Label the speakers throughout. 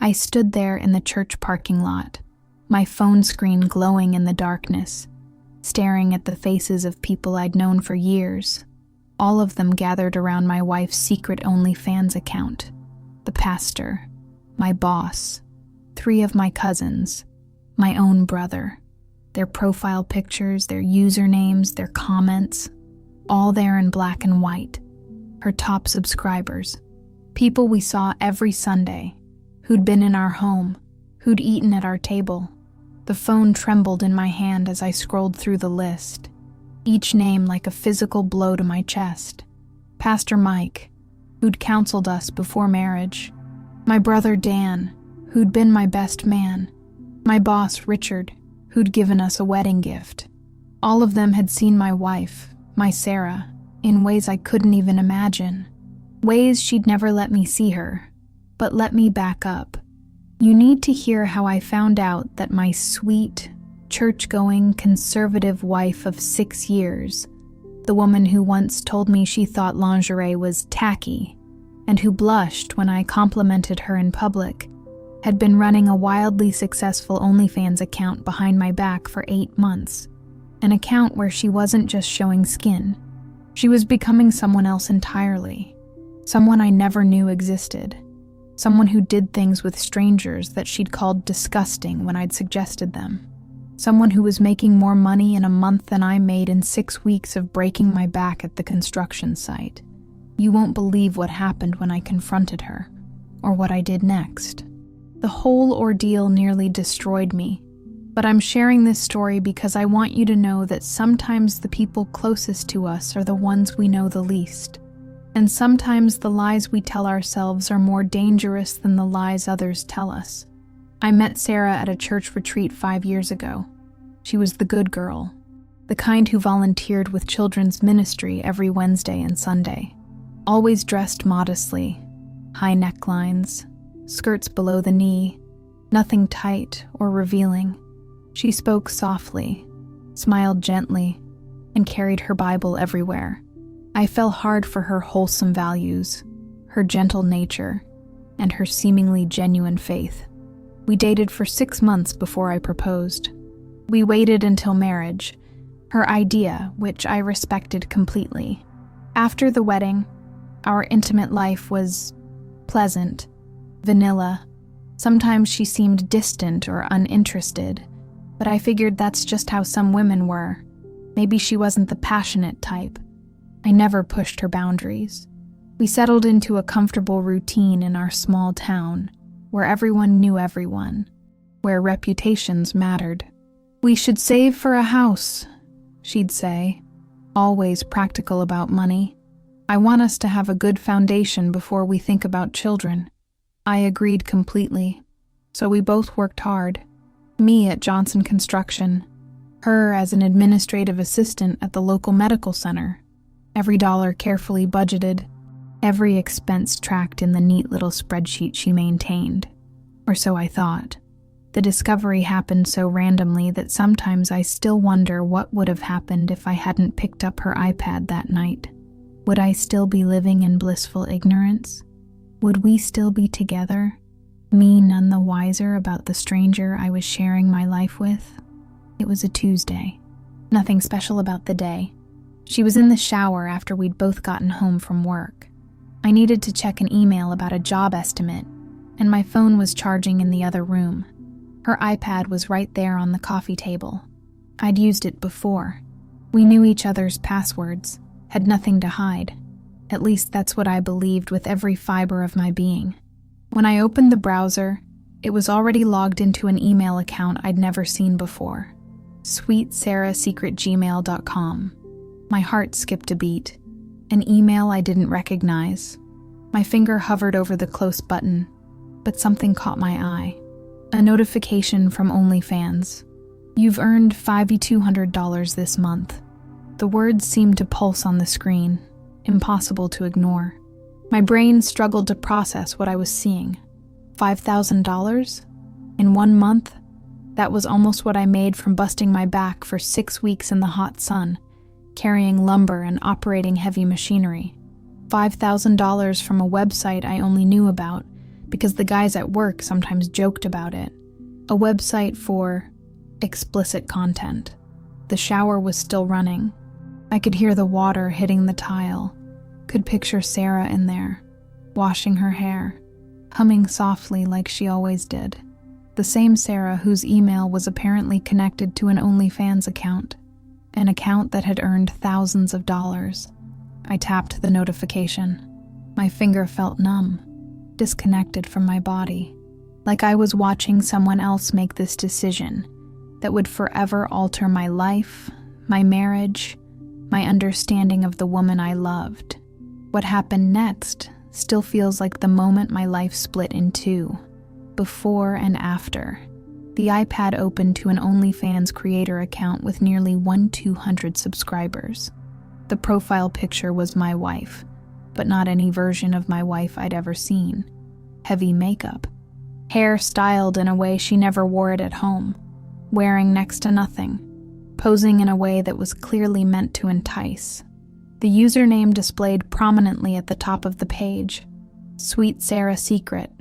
Speaker 1: I stood there in the church parking lot, my phone screen glowing in the darkness, staring at the faces of people I'd known for years, all of them gathered around my wife's secret OnlyFans account. The pastor, my boss, 3 of my cousins, my own brother. Their profile pictures, their usernames, their comments, all there in black and white. Her top subscribers, people we saw every Sunday, who'd been in our home, who'd eaten at our table. The phone trembled in my hand as I scrolled through the list, each name like a physical blow to my chest. Pastor Mike, who'd counseled us before marriage. My brother Dan, who'd been my best man. My boss Richard, who'd given us a wedding gift. All of them had seen my wife, my Sarah, in ways I couldn't even imagine. Ways she'd never let me see her. But let me back up. You need to hear how I found out that my sweet, church-going, conservative wife of 6 years, the woman who once told me she thought lingerie was tacky, and who blushed when I complimented her in public, had been running a wildly successful OnlyFans account behind my back for 8 months. An account where she wasn't just showing skin. She was becoming someone else entirely. Someone I never knew existed. Someone who did things with strangers that she'd called disgusting when I'd suggested them. Someone who was making more money in a month than I made in 6 weeks of breaking my back at the construction site. You won't believe what happened when I confronted her, or what I did next. The whole ordeal nearly destroyed me, but I'm sharing this story because I want you to know that sometimes the people closest to us are the ones we know the least. And sometimes the lies we tell ourselves are more dangerous than the lies others tell us. I met Sarah at a church retreat 5 years ago. She was the good girl, the kind who volunteered with children's ministry every Wednesday and Sunday. Always dressed modestly, high necklines, skirts below the knee, nothing tight or revealing. She spoke softly, smiled gently, and carried her Bible everywhere. I fell hard for her wholesome values, her gentle nature, and her seemingly genuine faith. We dated for 6 months before I proposed. We waited until marriage, her idea, which I respected completely. After the wedding, our intimate life was pleasant, vanilla. Sometimes she seemed distant or uninterested, but I figured that's just how some women were. Maybe she wasn't the passionate type. I never pushed her boundaries. We settled into a comfortable routine in our small town, where everyone knew everyone, where reputations mattered. "We should save for a house," she'd say, always practical about money. "I want us to have a good foundation before we think about children." I agreed completely, so we both worked hard. Me at Johnson Construction, her as an administrative assistant at the local medical center. Every dollar carefully budgeted, every expense tracked in the neat little spreadsheet she maintained. Or so I thought. The discovery happened so randomly that sometimes I still wonder what would have happened if I hadn't picked up her iPad that night. Would I still be living in blissful ignorance? Would we still be together? Me none the wiser about the stranger I was sharing my life with? It was a Tuesday. Nothing special about the day. She was in the shower after we'd both gotten home from work. I needed to check an email about a job estimate, and my phone was charging in the other room. Her iPad was right there on the coffee table. I'd used it before. We knew each other's passwords, had nothing to hide. At least that's what I believed with every fiber of my being. When I opened the browser, it was already logged into an email account I'd never seen before. sweetsarahsecretgmail.com. My heart skipped a beat. An email I didn't recognize. My finger hovered over the close button, but something caught my eye. A notification from OnlyFans. "You've earned $5,200 this month." The words seemed to pulse on the screen, impossible to ignore. My brain struggled to process what I was seeing. $5,000? In 1 month? That was almost what I made from busting my back for 6 weeks in the hot sun, carrying lumber and operating heavy machinery. $5,000 from a website I only knew about, because the guys at work sometimes joked about it. A website for explicit content. The shower was still running. I could hear the water hitting the tile, could picture Sarah in there, washing her hair, humming softly like she always did. The same Sarah whose email was apparently connected to an OnlyFans account, an account that had earned thousands of dollars. I tapped the notification. My finger felt numb, disconnected from my body, like I was watching someone else make this decision that would forever alter my life, my marriage, my understanding of the woman I loved. What happened next still feels like the moment my life split in two, before and after. The iPad opened to an OnlyFans creator account with nearly 1,200 subscribers. The profile picture was my wife, but not any version of my wife I'd ever seen. Heavy makeup, hair styled in a way she never wore it at home, wearing next to nothing, posing in a way that was clearly meant to entice. The username displayed prominently at the top of the page, Sweet Sarah Secret,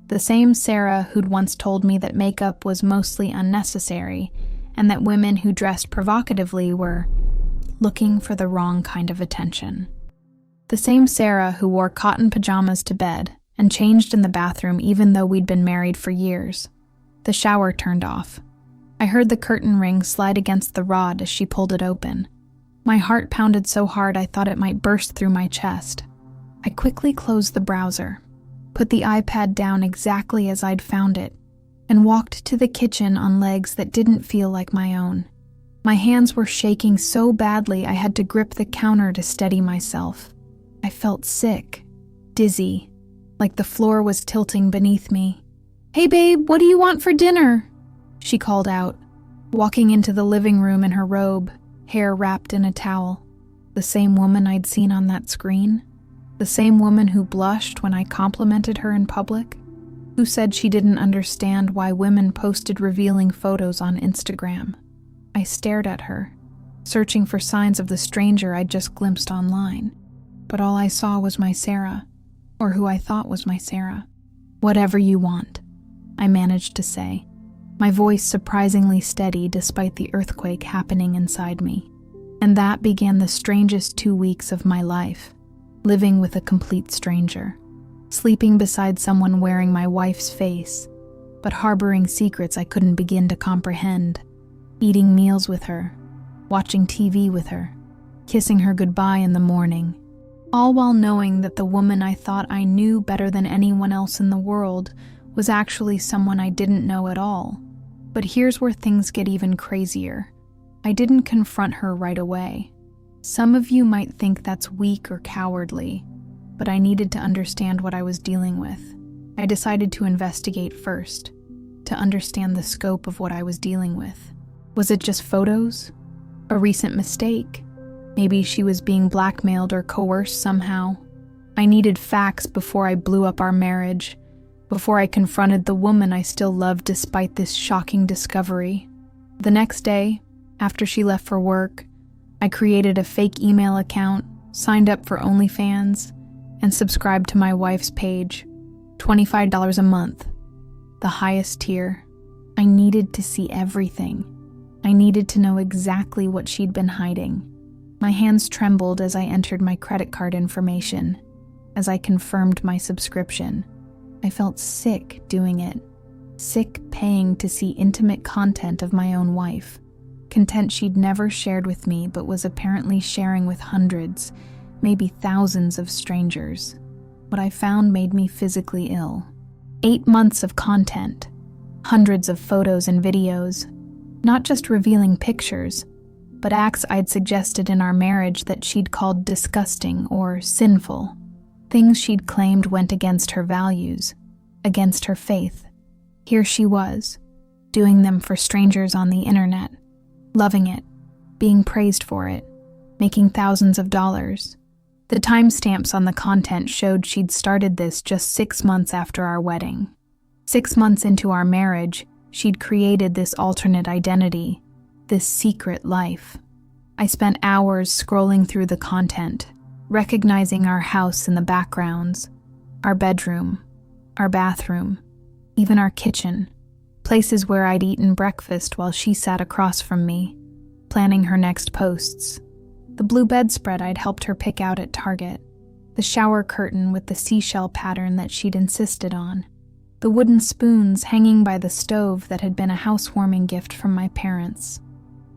Speaker 1: the same Sarah who'd once told me that makeup was mostly unnecessary and that women who dressed provocatively were looking for the wrong kind of attention. The same Sarah who wore cotton pajamas to bed and changed in the bathroom even though we'd been married for years. The shower turned off. I heard the curtain ring slide against the rod as she pulled it open. My heart pounded so hard I thought it might burst through my chest. I quickly closed the browser, put the iPad down exactly as I'd found it, and walked to the kitchen on legs that didn't feel like my own. My hands were shaking so badly I had to grip the counter to steady myself. I felt sick, dizzy, like the floor was tilting beneath me. "Hey babe, what do you want for dinner?" she called out, walking into the living room in her robe, hair wrapped in a towel. The same woman I'd seen on that screen? The same woman who blushed when I complimented her in public? Who said she didn't understand why women posted revealing photos on Instagram? I stared at her, searching for signs of the stranger I'd just glimpsed online. But all I saw was my Sarah, or who I thought was my Sarah. "Whatever you want," I managed to say, my voice surprisingly steady despite the earthquake happening inside me. And that began the strangest 2 weeks of my life, living with a complete stranger, sleeping beside someone wearing my wife's face, but harboring secrets I couldn't begin to comprehend, eating meals with her, watching TV with her, kissing her goodbye in the morning, all while knowing that the woman I thought I knew better than anyone else in the world was actually someone I didn't know at all. But here's where things get even crazier. I didn't confront her right away. Some of you might think that's weak or cowardly, but I needed to understand what I was dealing with. I decided to investigate first, to understand the scope of what I was dealing with. Was it just photos? A recent mistake? Maybe she was being blackmailed or coerced somehow. I needed facts before I blew up our marriage, before I confronted the woman I still loved despite this shocking discovery. The next day, after she left for work, I created a fake email account, signed up for OnlyFans, and subscribed to my wife's page. $25 a month, the highest tier. I needed to see everything. I needed to know exactly what she'd been hiding. My hands trembled as I entered my credit card information, as I confirmed my subscription. I felt sick doing it, sick paying to see intimate content of my own wife, content she'd never shared with me but was apparently sharing with hundreds, maybe thousands of strangers. What I found made me physically ill. 8 months of content, hundreds of photos and videos, not just revealing pictures, but acts I'd suggested in our marriage that she'd called disgusting or sinful. Things she'd claimed went against her values, against her faith. Here she was, doing them for strangers on the internet, loving it, being praised for it, making thousands of dollars. The timestamps on the content showed she'd started this just 6 months after our wedding. 6 months into our marriage, she'd created this alternate identity, this secret life. I spent hours scrolling through the content, recognizing our house in the backgrounds, our bedroom, our bathroom, even our kitchen, places where I'd eaten breakfast while she sat across from me, planning her next posts. The blue bedspread I'd helped her pick out at Target, the shower curtain with the seashell pattern that she'd insisted on, the wooden spoons hanging by the stove that had been a housewarming gift from my parents.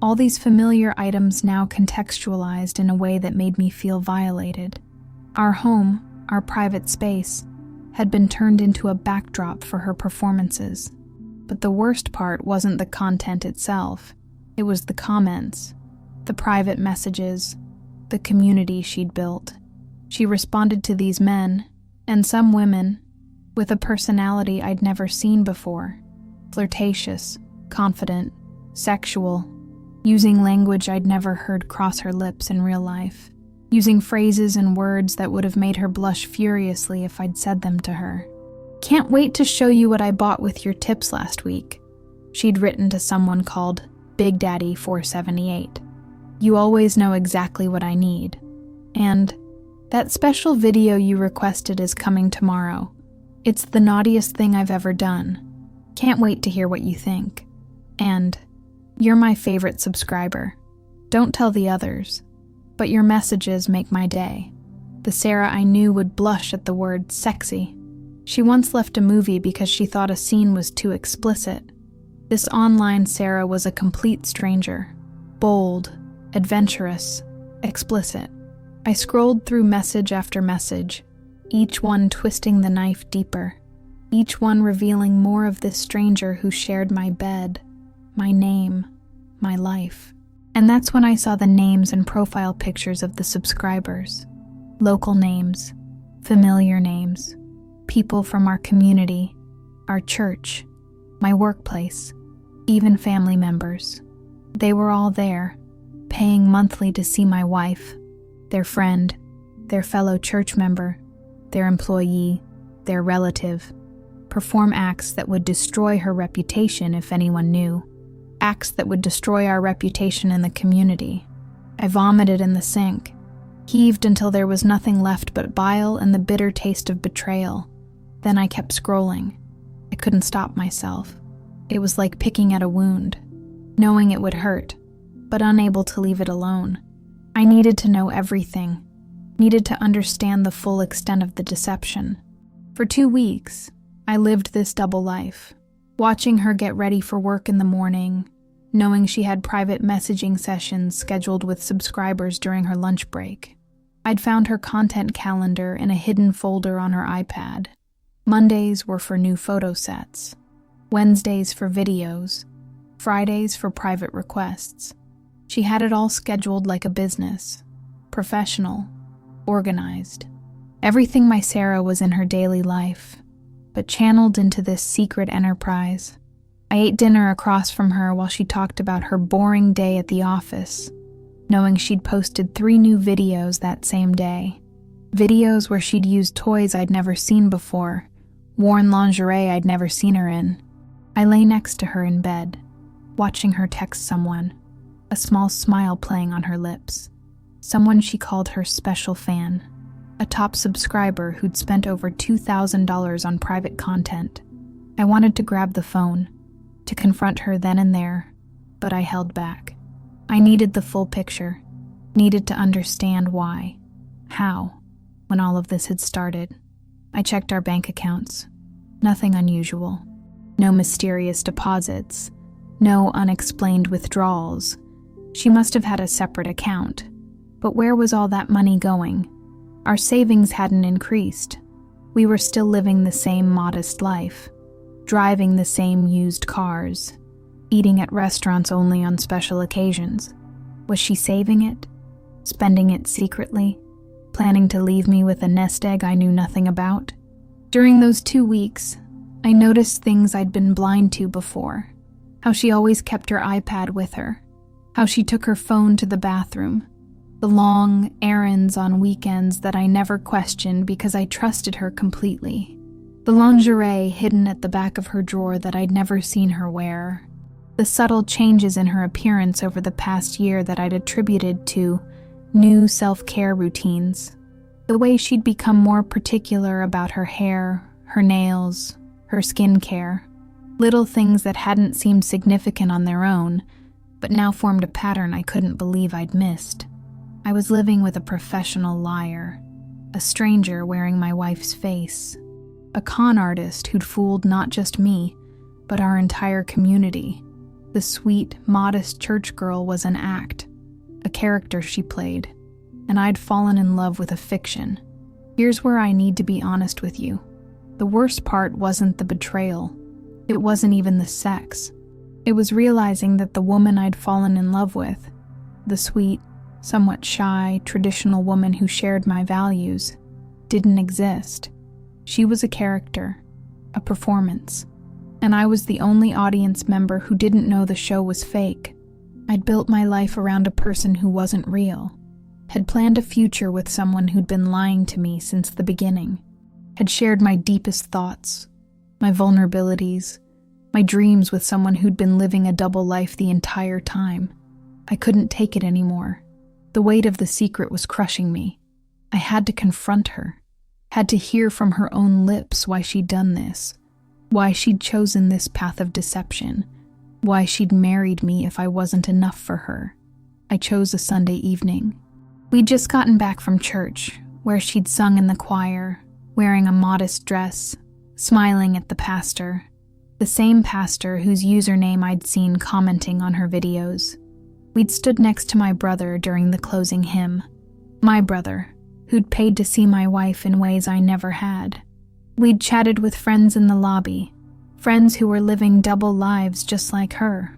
Speaker 1: All these familiar items now contextualized in a way that made me feel violated. Our home, our private space, had been turned into a backdrop for her performances. But the worst part wasn't the content itself. It was the comments, the private messages, the community she'd built. She responded to these men, and some women, with a personality I'd never seen before. Flirtatious, confident, sexual, using language I'd never heard cross her lips in real life, using phrases and words that would have made her blush furiously if I'd said them to her. "Can't wait to show you what I bought with your tips last week," she'd written to someone called Big Daddy 478. "You always know exactly what I need." And, "That special video you requested is coming tomorrow. It's the naughtiest thing I've ever done. Can't wait to hear what you think." And, "You're my favorite subscriber. Don't tell the others, but your messages make my day." The Sarah I knew would blush at the word sexy. She once left a movie because she thought a scene was too explicit. This online Sarah was a complete stranger. Bold, adventurous, explicit. I scrolled through message after message, each one twisting the knife deeper, each one revealing more of this stranger who shared my bed, my name, my life. And that's when I saw the names and profile pictures of the subscribers. Local names, familiar names, people from our community, our church, my workplace, even family members. They were all there, paying monthly to see my wife, their friend, their fellow church member, their employee, their relative, perform acts that would destroy her reputation if anyone knew. Acts that would destroy our reputation in the community. I vomited in the sink, heaved until there was nothing left but bile and the bitter taste of betrayal. Then I kept scrolling. I couldn't stop myself. It was like picking at a wound, knowing it would hurt, but unable to leave it alone. I needed to know everything, needed to understand the full extent of the deception. For 2 weeks, I lived this double life, watching her get ready for work in the morning, knowing she had private messaging sessions scheduled with subscribers during her lunch break. I'd found her content calendar in a hidden folder on her iPad. Mondays were for new photo sets, Wednesdays for videos, Fridays for private requests. She had it all scheduled like a business, professional, organized. Everything my Sarah was in her daily life, but channeled into this secret enterprise. I ate dinner across from her while she talked about her boring day at the office, knowing she'd posted 3 new videos that same day. Videos where she'd used toys I'd never seen before, worn lingerie I'd never seen her in. I lay next to her in bed, watching her text someone, a small smile playing on her lips. Someone she called her special fan, a top subscriber who'd spent over $2,000 on private content. I wanted to grab the phone, to confront her then and there, but I held back. I needed the full picture, needed to understand why, how, when all of this had started. I checked our bank accounts. Nothing unusual. No mysterious deposits. No unexplained withdrawals. She must have had a separate account. But where was all that money going? Our savings hadn't increased. We were still living the same modest life, driving the same used cars, eating at restaurants only on special occasions. Was she saving it? Spending it secretly? Planning to leave me with a nest egg I knew nothing about? During those 2 weeks, I noticed things I'd been blind to before. How she always kept her iPad with her. How she took her phone to the bathroom. The long errands on weekends that I never questioned because I trusted her completely. The lingerie hidden at the back of her drawer that I'd never seen her wear. The subtle changes in her appearance over the past year that I'd attributed to new self-care routines. The way she'd become more particular about her hair, her nails, her skincare, little things that hadn't seemed significant on their own, but now formed a pattern I couldn't believe I'd missed. I was living with a professional liar, a stranger wearing my wife's face, a con artist who'd fooled not just me, but our entire community. The sweet, modest church girl was an act, a character she played, and I'd fallen in love with a fiction. Here's where I need to be honest with you. The worst part wasn't the betrayal. It wasn't even the sex. It was realizing that the woman I'd fallen in love with, the sweet, somewhat shy, traditional woman who shared my values, didn't exist. She was a character, a performance, and I was the only audience member who didn't know the show was fake. I'd built my life around a person who wasn't real, had planned a future with someone who'd been lying to me since the beginning, had shared my deepest thoughts, my vulnerabilities, my dreams with someone who'd been living a double life the entire time. I couldn't take it anymore. The weight of the secret was crushing me. I had to confront her, had to hear from her own lips why she'd done this, why she'd chosen this path of deception, why she'd married me if I wasn't enough for her. I chose a Sunday evening. We'd just gotten back from church, where she'd sung in the choir, wearing a modest dress, smiling at the pastor, the same pastor whose username I'd seen commenting on her videos. We'd stood next to my brother during the closing hymn. My brother, who'd paid to see my wife in ways I never had. We'd chatted with friends in the lobby, friends who were living double lives just like her.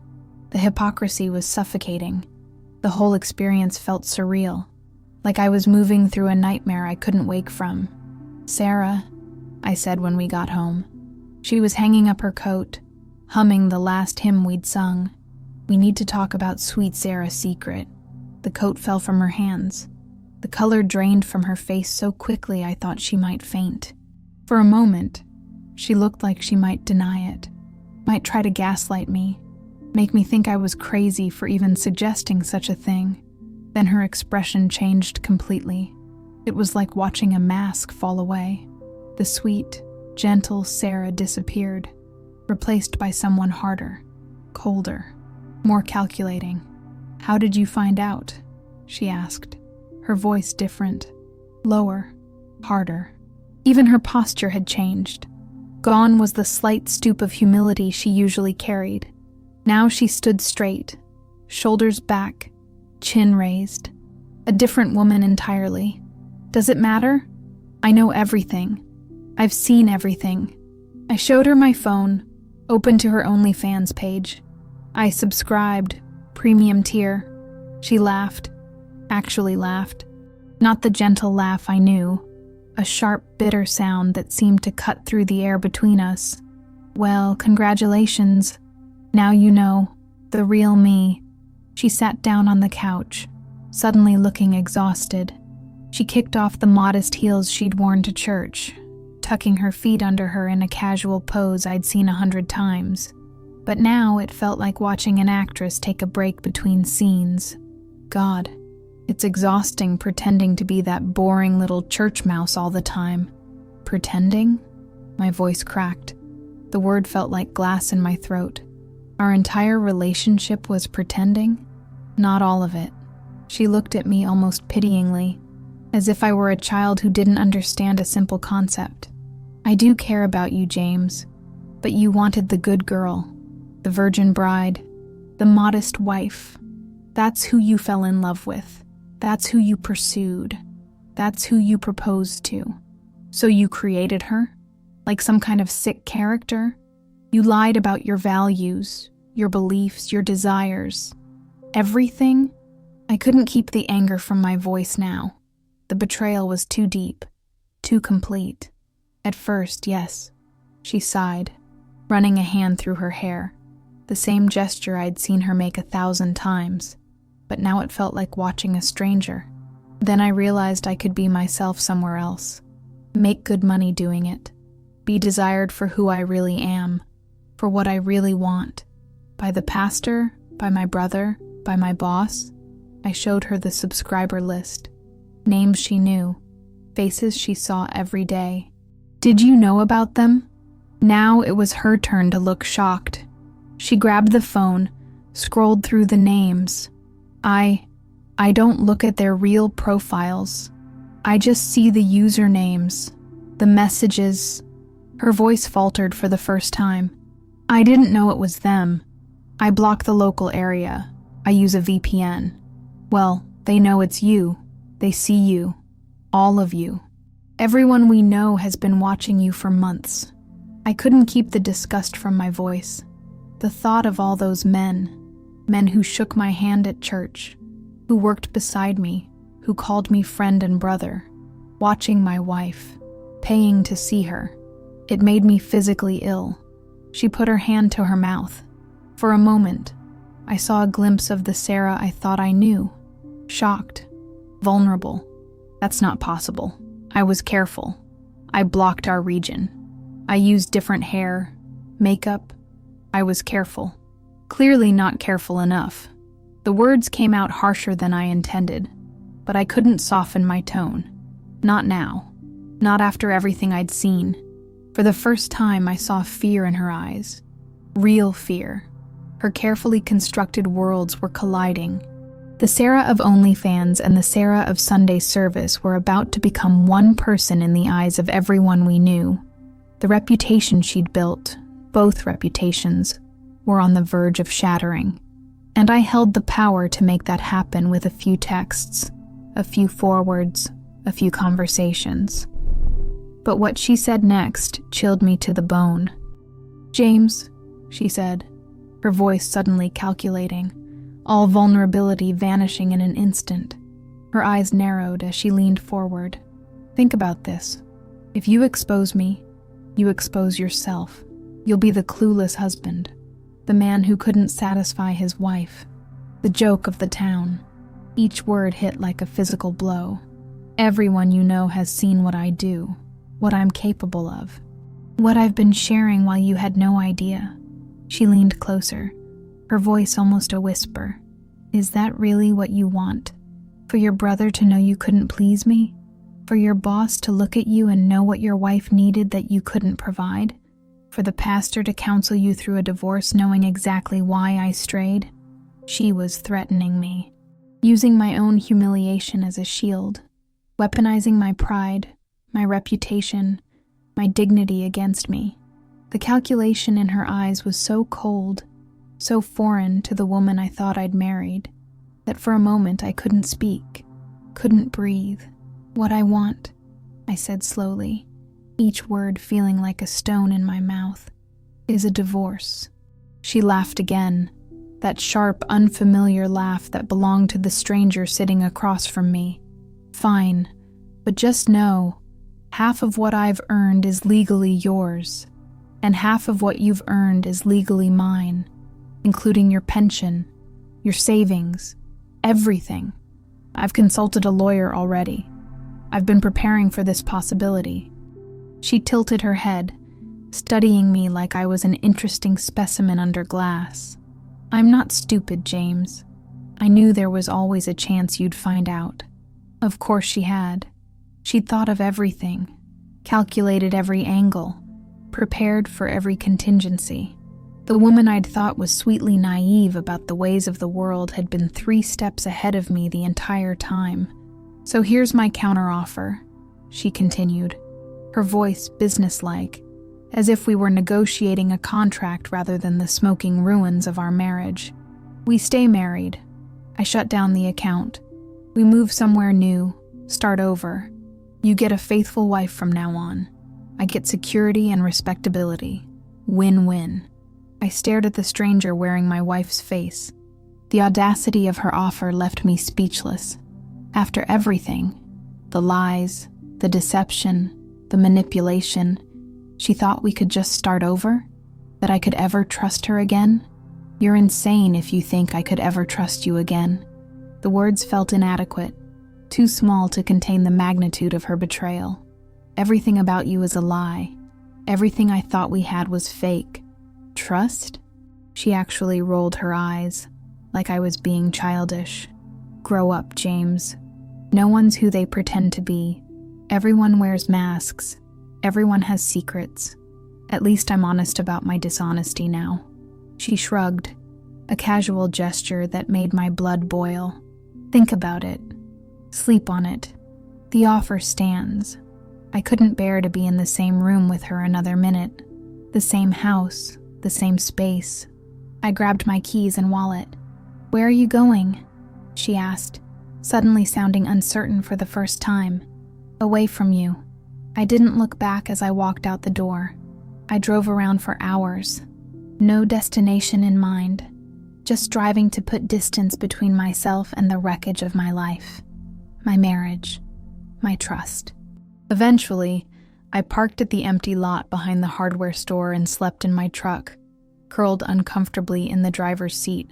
Speaker 1: The hypocrisy was suffocating. The whole experience felt surreal, like I was moving through a nightmare I couldn't wake from. "Sarah," I said when we got home. She was hanging up her coat, humming the last hymn we'd sung. "We need to talk about sweet Sarah's secret." The coat fell from her hands. The color drained from her face so quickly I thought she might faint. For a moment, she looked like she might deny it, might try to gaslight me, make me think I was crazy for even suggesting such a thing. Then her expression changed completely. It was like watching a mask fall away. The sweet, gentle Sarah disappeared, replaced by someone harder, colder, more calculating. "How did you find out?" she asked, her voice different, lower, harder. Even her posture had changed. Gone was the slight stoop of humility she usually carried. Now she stood straight, shoulders back, chin raised. A different woman entirely. Does it matter? I know everything. I've seen everything. I showed her my phone, open to her OnlyFans page. I subscribed, premium tier. She laughed, actually laughed. Not the gentle laugh I knew, a sharp, bitter sound that seemed to cut through the air between us. "Well, congratulations. Now you know, the real me." She sat down on the couch, suddenly looking exhausted. She kicked off the modest heels she'd worn to church, tucking her feet under her in a casual pose I'd seen 100 times. But now it felt like watching an actress take a break between scenes. God, it's exhausting pretending to be that boring little church mouse all the time. Pretending? My voice cracked. The word felt like glass in my throat. Our entire relationship was pretending? Not all of it. She looked at me almost pityingly, as if I were a child who didn't understand a simple concept. "I do care about you, James, but you wanted the good girl, the virgin bride, the modest wife. That's who you fell in love with. That's who you pursued. That's who you proposed to. So you created her? Like some kind of sick character? You lied about your values, your beliefs, your desires. Everything?" I couldn't keep the anger from my voice now. The betrayal was too deep, too complete. "At first, yes," she sighed, running a hand through her hair, the same gesture I'd seen her make 1,000 times, but now it felt like watching a stranger. Then I realized I could be myself somewhere else, make good money doing it, be desired for who I really am, for what I really want. By the pastor, by my brother, by my boss. I showed her the subscriber list, names she knew, faces she saw every day. Did you know about them? Now it was her turn to look shocked. She grabbed the phone, scrolled through the names. I don't look at their real profiles. I just see the usernames, the messages. Her voice faltered for the first time. I didn't know it was them. I block the local area. I use a VPN. Well, they know it's you. They see you. All of you. Everyone we know has been watching you for months. I couldn't keep the disgust from my voice. The thought of all those men who shook my hand at church, who worked beside me, who called me friend and brother, watching my wife, paying to see her. It made me physically ill. She put her hand to her mouth. For a moment, I saw a glimpse of the Sarah I thought I knew. Shocked, vulnerable. That's not possible. I was careful. I blocked our region. I used different hair, makeup. I was careful. Clearly not careful enough. The words came out harsher than I intended, but I couldn't soften my tone. Not now. Not after everything I'd seen. For the first time, I saw fear in her eyes. Real fear. Her carefully constructed worlds were colliding. The Sarah of OnlyFans and the Sarah of Sunday service were about to become one person in the eyes of everyone we knew. The reputation she'd built, both reputations, were on the verge of shattering. And I held the power to make that happen with a few texts, a few forwards, a few conversations. But what she said next chilled me to the bone. "James," she said, her voice suddenly calculating, all vulnerability vanishing in an instant. Her eyes narrowed as she leaned forward. "Think about this. If you expose me, you expose yourself. You'll be the clueless husband, the man who couldn't satisfy his wife, the joke of the town." Each word hit like a physical blow. "Everyone you know has seen what I do, what I'm capable of, what I've been sharing while you had no idea." She leaned closer, her voice almost a whisper. "Is that really what you want? For your brother to know you couldn't please me? For your boss to look at you and know what your wife needed that you couldn't provide? For the pastor to counsel you through a divorce knowing exactly why I strayed?" She was threatening me, using my own humiliation as a shield, weaponizing my pride, my reputation, my dignity against me. The calculation in her eyes was so cold, so foreign to the woman I thought I'd married, that for a moment I couldn't speak, couldn't breathe. "What I want," I said slowly, each word feeling like a stone in my mouth, "is a divorce." She laughed again, that sharp, unfamiliar laugh that belonged to the stranger sitting across from me. "Fine, but just know, half of what I've earned is legally yours, and half of what you've earned is legally mine, including your pension, your savings, everything. I've consulted a lawyer already. I've been preparing for this possibility." She tilted her head, studying me like I was an interesting specimen under glass. "I'm not stupid, James. I knew there was always a chance you'd find out." Of course she had. She'd thought of everything, calculated every angle, prepared for every contingency. The woman I'd thought was sweetly naive about the ways of the world had been 3 steps ahead of me the entire time. "So here's my counteroffer," she continued, her voice businesslike, as if we were negotiating a contract rather than the smoking ruins of our marriage. "We stay married. I shut down the account. We move somewhere new, start over. You get a faithful wife from now on. I get security and respectability. Win-win." I stared at the stranger wearing my wife's face. The audacity of her offer left me speechless. After everything, the lies, the deception, the manipulation, she thought we could just start over? That I could ever trust her again? "You're insane if you think I could ever trust you again." The words felt inadequate, too small to contain the magnitude of her betrayal. "Everything about you is a lie. Everything I thought we had was fake. Trust?" She actually rolled her eyes, like I was being childish. "Grow up, James. No one's who they pretend to be. Everyone wears masks. Everyone has secrets. At least I'm honest about my dishonesty now." She shrugged, a casual gesture that made my blood boil. "Think about it. Sleep on it. The offer stands." I couldn't bear to be in the same room with her another minute. The same house, the same space. I grabbed my keys and wallet. "Where are you going?" she asked, suddenly sounding uncertain for the first time. "Away from you." I didn't look back as I walked out the door. I drove around for hours. No destination in mind. Just driving to put distance between myself and the wreckage of my life. My marriage. My trust. Eventually, I parked at the empty lot behind the hardware store and slept in my truck, curled uncomfortably in the driver's seat.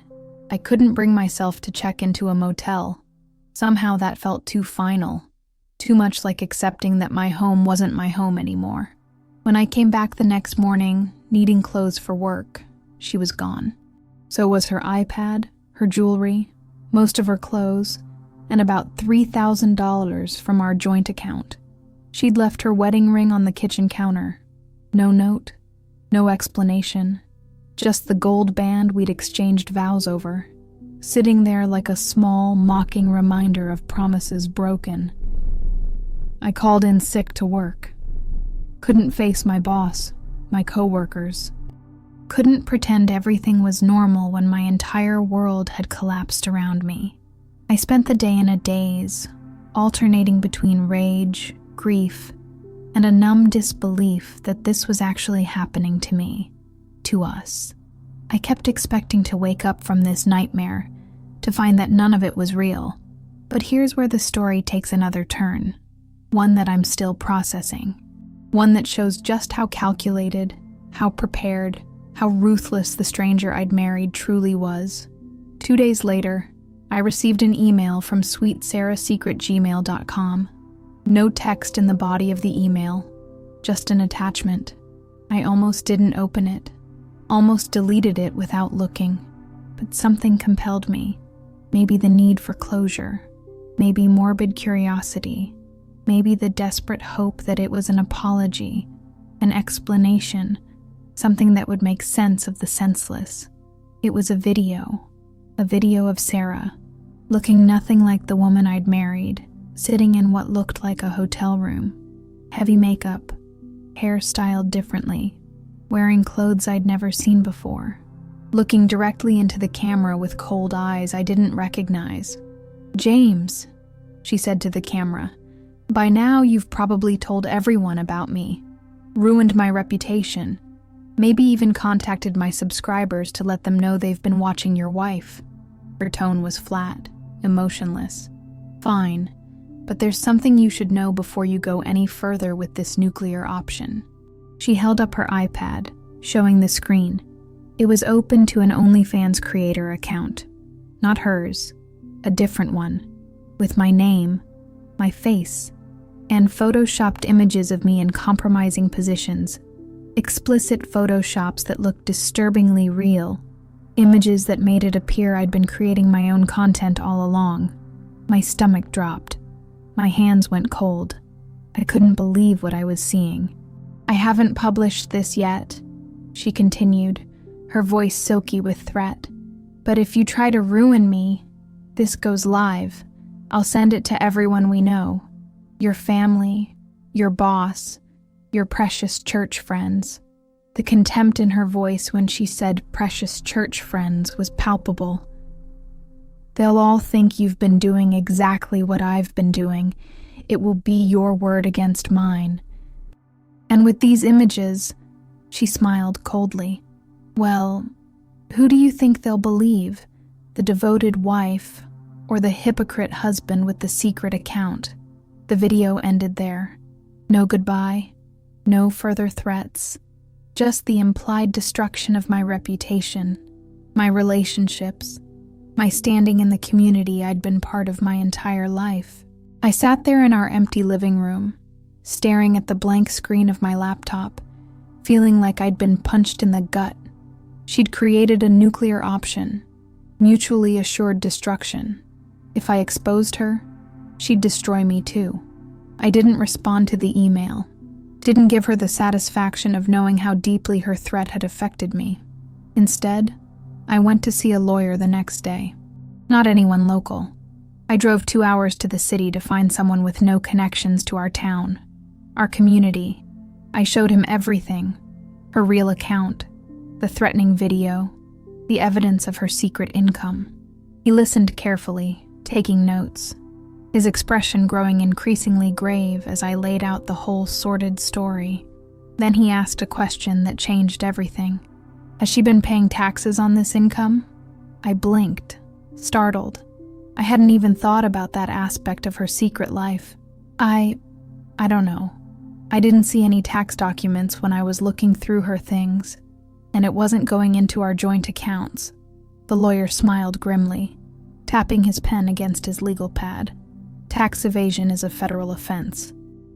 Speaker 1: I couldn't bring myself to check into a motel. Somehow that felt too final, too much like accepting that my home wasn't my home anymore. When I came back the next morning, needing clothes for work, she was gone. So was her iPad, her jewelry, most of her clothes, and about $3,000 from our joint account. She'd left her wedding ring on the kitchen counter. No note, no explanation, just the gold band we'd exchanged vows over, sitting there like a small, mocking reminder of promises broken. I called in sick to work. Couldn't face my boss, my coworkers. Couldn't pretend everything was normal when my entire world had collapsed around me. I spent the day in a daze, alternating between rage, grief, and a numb disbelief that this was actually happening to me, to us. I kept expecting to wake up from this nightmare, to find that none of it was real. But here's where the story takes another turn, one that I'm still processing, one that shows just how calculated, how prepared, how ruthless the stranger I'd married truly was. 2 days later, I received an email from sweetsarahsecret@gmail.com. No text in the body of the email, just an attachment. I almost didn't open it, almost deleted it without looking, but something compelled me. Maybe the need for closure, maybe morbid curiosity, maybe the desperate hope that it was an apology, an explanation, something that would make sense of the senseless. It was a video of Sarah, looking nothing like the woman I'd married, sitting in what looked like a hotel room, heavy makeup, hair styled differently, wearing clothes I'd never seen before, looking directly into the camera with cold eyes I didn't recognize. "James," she said to the camera, "by now you've probably told everyone about me, ruined my reputation, maybe even contacted my subscribers to let them know they've been watching your wife." Her tone was flat, emotionless. "Fine, but there's something you should know before you go any further with this nuclear option." She held up her iPad, showing the screen. It was open to an OnlyFans creator account. Not hers, a different one, with my name, my face, and photoshopped images of me in compromising positions. Explicit photoshops that looked disturbingly real. Images that made it appear I'd been creating my own content all along. My stomach dropped. My hands went cold. I couldn't believe what I was seeing. "I haven't published this yet," she continued, her voice silky with threat. "But if you try to ruin me, this goes live. I'll send it to everyone we know. Your family, your boss, your precious church friends." The contempt in her voice when she said precious church friends was palpable. "They'll all think you've been doing exactly what I've been doing. It will be your word against mine. And with these images," she smiled coldly, "well, who do you think they'll believe? The devoted wife or the hypocrite husband with the secret account?" The video ended there. No goodbye, no further threats, just the implied destruction of my reputation, my relationships, my standing in the community I'd been part of my entire life. I sat there in our empty living room, staring at the blank screen of my laptop, feeling like I'd been punched in the gut. She'd created a nuclear option, mutually assured destruction. If I exposed her, she'd destroy me too. I didn't respond to the email. didn't give her the satisfaction of knowing how deeply her threat had affected me. Instead, I went to see a lawyer the next day. Not anyone local. I drove 2 hours to the city to find someone with no connections to our town, our community. I showed him everything, her real account, the threatening video, the evidence of her secret income. He listened carefully, taking notes, his expression growing increasingly grave as I laid out the whole sordid story. Then he asked a question that changed everything. Has she been paying taxes on this income? I blinked, startled. I hadn't even thought about that aspect of her secret life. I don't know. I didn't see any tax documents when I was looking through her things, and it wasn't going into our joint accounts. The lawyer smiled grimly, tapping his pen against his legal pad. Tax evasion is a federal offense,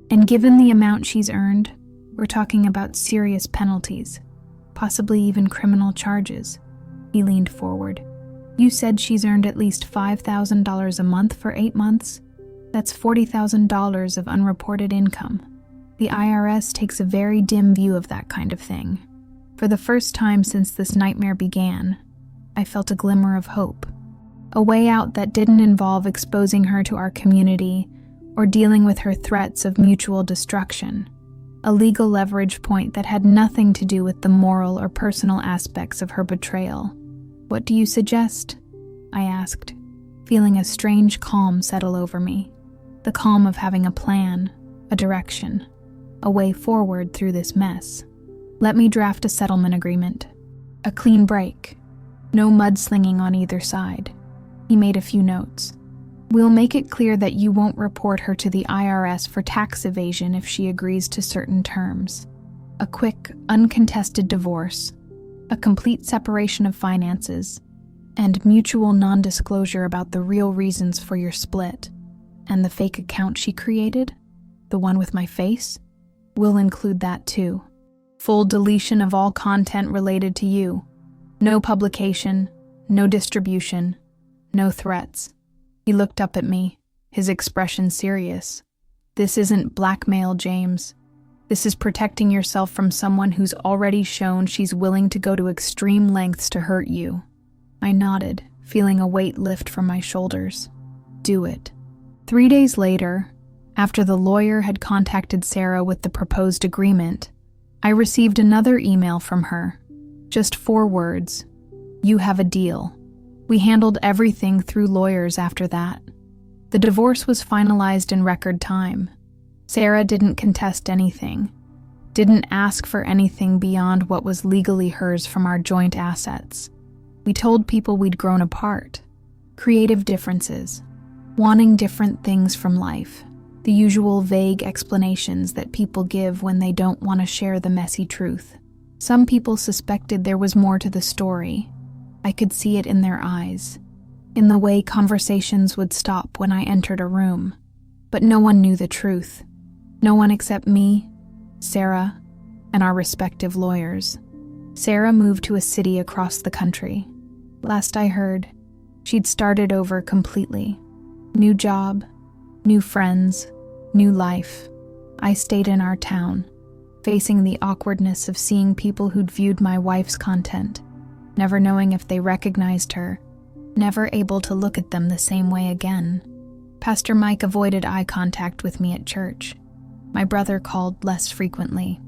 Speaker 1: and given the amount she's earned, we're talking about serious penalties, possibly even criminal charges. He leaned forward. You said she's earned at least $5,000 a month for 8 months? That's $40,000 of unreported income. The IRS takes a very dim view of that kind of thing. For the first time since this nightmare began, I felt a glimmer of hope. A way out that didn't involve exposing her to our community or dealing with her threats of mutual destruction. A legal leverage point that had nothing to do with the moral or personal aspects of her betrayal. What do you suggest? I asked, feeling a strange calm settle over me. The calm of having a plan, a direction, a way forward through this mess. Let me draft a settlement agreement. A clean break. No mudslinging on either side. He made a few notes. We'll make it clear that you won't report her to the IRS for tax evasion if she agrees to certain terms. A quick, uncontested divorce. A complete separation of finances. And mutual non-disclosure about the real reasons for your split. And the fake account she created? The one with my face? We'll include that too. Full deletion of all content related to you. No publication, no distribution, no threats. He looked up at me, his expression serious. This isn't blackmail, James. This is protecting yourself from someone who's already shown she's willing to go to extreme lengths to hurt you. I nodded, feeling a weight lift from my shoulders. Do it. 3 days later, after the lawyer had contacted Sarah with the proposed agreement, I received another email from her. Just 4 words. You have a deal. We handled everything through lawyers after that. The divorce was finalized in record time. Sarah didn't contest anything, didn't ask for anything beyond what was legally hers from our joint assets. We told people we'd grown apart, creative differences, wanting different things from life, the usual vague explanations that people give when they don't want to share the messy truth. Some people suspected there was more to the story. I could see it in their eyes, in the way conversations would stop when I entered a room. But no one knew the truth. No one except me, Sarah, and our respective lawyers. Sarah moved to a city across the country. Last I heard, she'd started over completely. New job, new friends, new life. I stayed in our town, facing the awkwardness of seeing people who'd viewed my wife's content, never knowing if they recognized her, never able to look at them the same way again. Pastor Mike avoided eye contact with me at church. My brother called less frequently.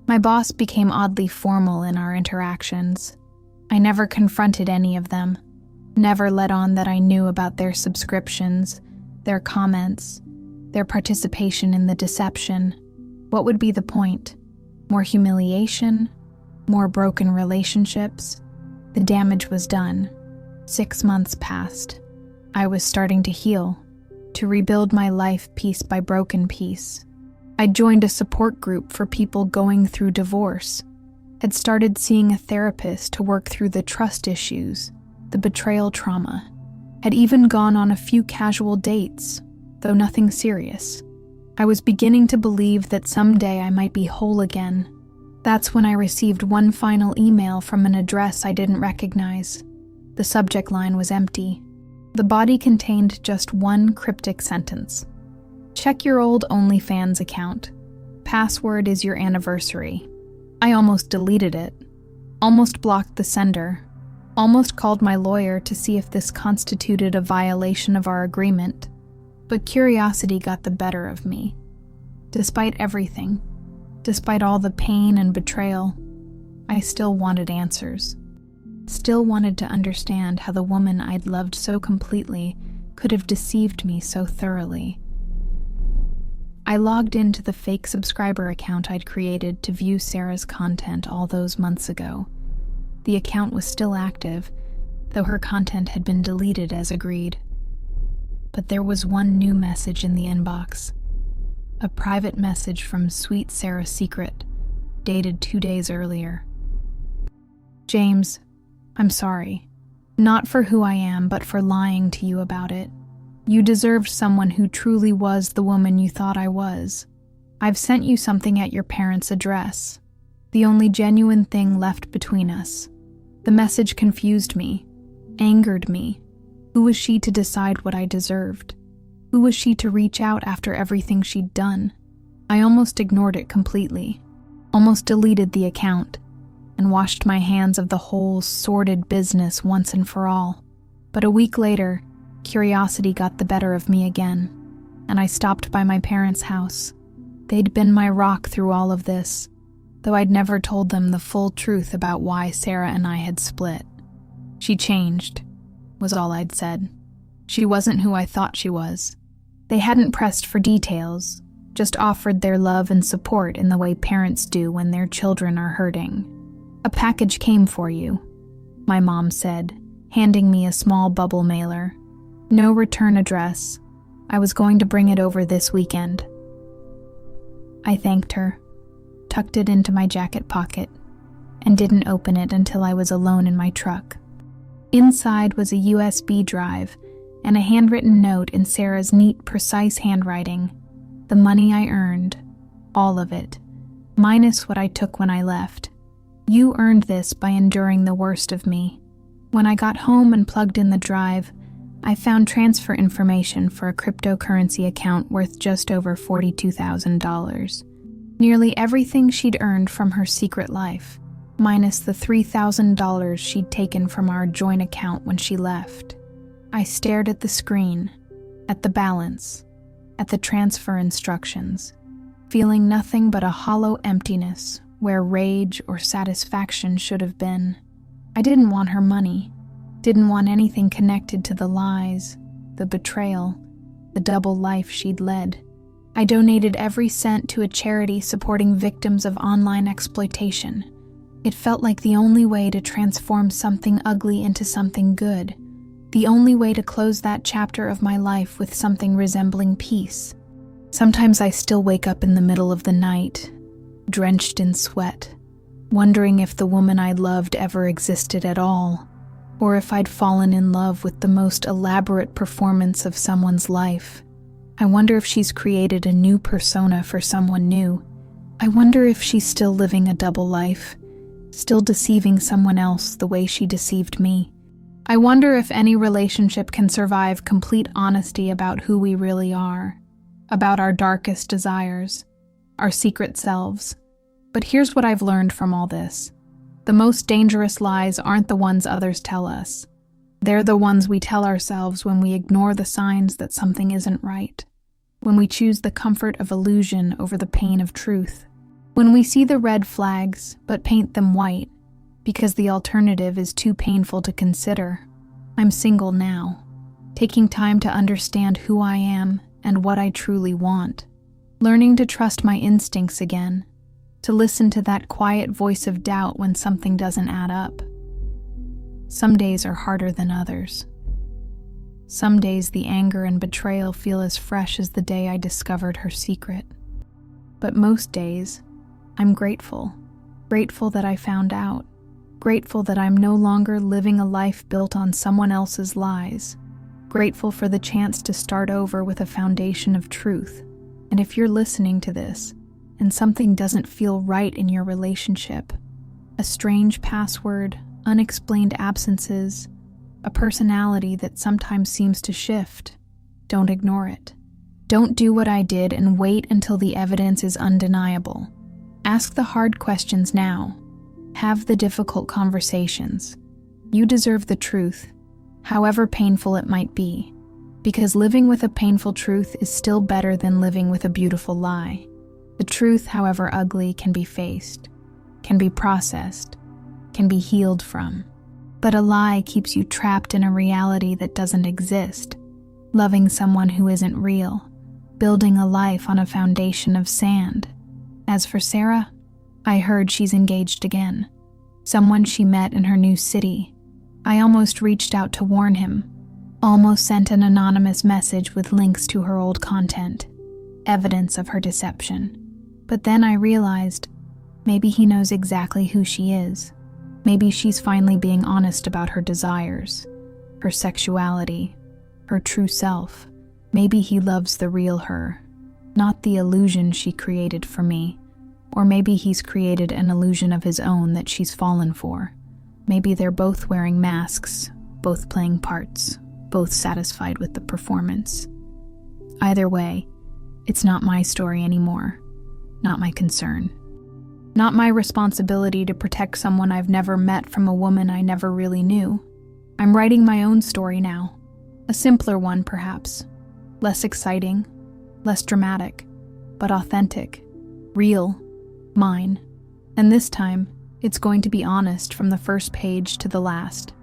Speaker 1: My boss became oddly formal in our interactions. I never confronted any of them, never let on that I knew about their subscriptions, their comments, their participation in the deception. What would be the point? More humiliation? More broken relationships? The damage was done. 6 months passed. I was starting to heal, to rebuild my life piece by broken piece. I joined a support group for people going through divorce, had started seeing a therapist to work through the trust issues, the betrayal trauma, had even gone on a few casual dates, though nothing serious. I was beginning to believe that someday I might be whole again. That's when I received one final email from an address I didn't recognize. The subject line was empty. The body contained just one cryptic sentence. Check your old OnlyFans account. Password is your anniversary. I almost deleted it. Almost blocked the sender. Almost called my lawyer to see if this constituted a violation of our agreement. But curiosity got the better of me. Despite everything, despite all the pain and betrayal, I still wanted answers. Still wanted to understand how the woman I'd loved so completely could have deceived me so thoroughly. I logged into the fake subscriber account I'd created to view Sarah's content all those months ago. The account was still active, though her content had been deleted as agreed. But there was one new message in the inbox. A private message from Sweet Sarah Secret, dated 2 days earlier. James, I'm sorry. Not for who I am, but for lying to you about it. You deserved someone who truly was the woman you thought I was. I've sent you something at your parents' address. The only genuine thing left between us. The message confused me, angered me. Who was she to decide what I deserved? Who was she to reach out after everything she'd done? I almost ignored it completely, almost deleted the account, and washed my hands of the whole sordid business once and for all. But a week later, curiosity got the better of me again, and I stopped by my parents' house. They'd been my rock through all of this, though I'd never told them the full truth about why Sarah and I had split. She changed, was all I'd said. She wasn't who I thought she was. They hadn't pressed for details, just offered their love and support in the way parents do when their children are hurting. A package came for you, my mom said, handing me a small bubble mailer. No return address. I was going to bring it over this weekend. I thanked her, tucked it into my jacket pocket, and didn't open it until I was alone in my truck. Inside was a USB drive and a handwritten note in Sarah's neat, precise handwriting. The money I earned, all of it, minus what I took when I left. You earned this by enduring the worst of me. When I got home and plugged in the drive, I found transfer information for a cryptocurrency account worth just over $42,000. Nearly everything she'd earned from her secret life, minus the $3,000 she'd taken from our joint account when she left. I stared at the screen, at the balance, at the transfer instructions, feeling nothing but a hollow emptiness where rage or satisfaction should have been. I didn't want her money, didn't want anything connected to the lies, the betrayal, the double life she'd led. I donated every cent to a charity supporting victims of online exploitation. It felt like the only way to transform something ugly into something good, the only way to close that chapter of my life with something resembling peace. Sometimes I still wake up in the middle of the night, drenched in sweat, wondering if the woman I loved ever existed at all, or if I'd fallen in love with the most elaborate performance of someone's life. I wonder if she's created a new persona for someone new. I wonder if she's still living a double life, still deceiving someone else the way she deceived me. I wonder if any relationship can survive complete honesty about who we really are, about our darkest desires, our secret selves. But here's what I've learned from all this. The most dangerous lies aren't the ones others tell us. They're the ones we tell ourselves when we ignore the signs that something isn't right, when we choose the comfort of illusion over the pain of truth, when we see the red flags but paint them white because the alternative is too painful to consider. I'm single now, taking time to understand who I am and what I truly want, learning to trust my instincts again, to listen to that quiet voice of doubt when something doesn't add up. Some days are harder than others. Some days the anger and betrayal feel as fresh as the day I discovered her secret. But most days, I'm grateful that I found out, grateful that I'm no longer living a life built on someone else's lies, grateful for the chance to start over with a foundation of truth. And if you're listening to this, and something doesn't feel right in your relationship, a strange password, unexplained absences, a personality that sometimes seems to shift, don't ignore it. Don't do what I did and wait until the evidence is undeniable. Ask the hard questions now. Have the difficult conversations. You deserve the truth, however painful it might be, because living with a painful truth is still better than living with a beautiful lie. The truth, however ugly, can be faced, can be processed, can be healed from. But a lie keeps you trapped in a reality that doesn't exist, loving someone who isn't real, building a life on a foundation of sand. As for Sarah, I heard she's engaged again. Someone she met in her new city. I almost reached out to warn him, almost sent an anonymous message with links to her old content, evidence of her deception. But then I realized, maybe he knows exactly who she is. Maybe she's finally being honest about her desires, her sexuality, her true self. Maybe he loves the real her, not the illusion she created for me. Or maybe he's created an illusion of his own that she's fallen for. Maybe they're both wearing masks, both playing parts, both satisfied with the performance. Either way, it's not my story anymore, not my concern. Not my responsibility to protect someone I've never met from a woman I never really knew. I'm writing my own story now, a simpler one perhaps, less exciting, less dramatic, but authentic, real, mine. And this time, it's going to be honest from the first page to the last.